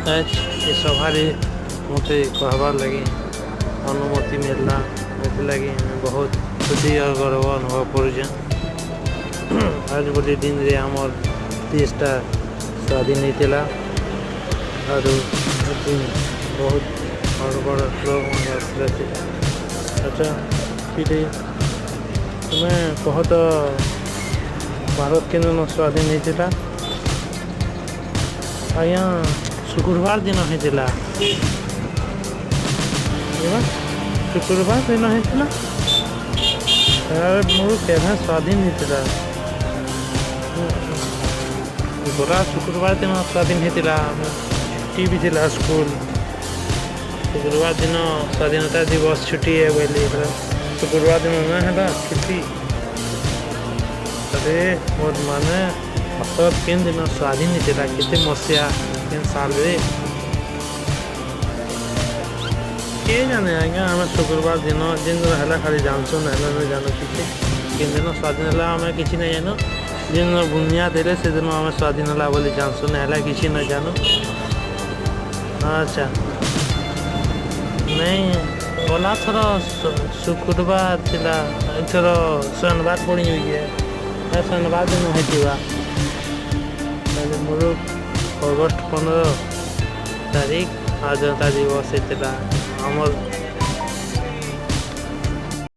आज ये सभारे मत कहबार लगे अनुमति मिलला लगे बहुत खुशी और गर्व अनुभव कर आज गोटे दिन रे आमर देशटा स्वाधीन होता और बहुत बड़ बड़ लोग अच्छा फिर तुम्हें कह तो भारत के दिन स्वाधीन होता आज्ञा शुक्रवार दिन होता शुक्रवार दिन होता मोर केना स्वाधीन होता गला शुक्रवार दिन स्वाधीन होता छुट्टी भी थी स्कूल शुक्रवार दिन स्वाधीनता दिवस छुट्टी है बोली शुक्रवार दिन ना है छुट्टी अरे मोर माने भारत केन दिन स्वाधीन होता केते मसीहा केन साल रे के जाने आज्ञा आम शुक्रवार दिन जिन दिन है खाली जानसु ना जानु कि केन दिन स्वाधीन है आम कि नहीं जानु जिन बुनियाद है से दिन आम स्वाधीन है बोली जानसु ना कि नहीं जानु अच्छा नहीं गला थर शुक्रवार थिला एथर शनिवार पड़ी हुई है शनिवार दिन होता मोर अगस्ट 15 तारीख आजादा दिवस होता आमर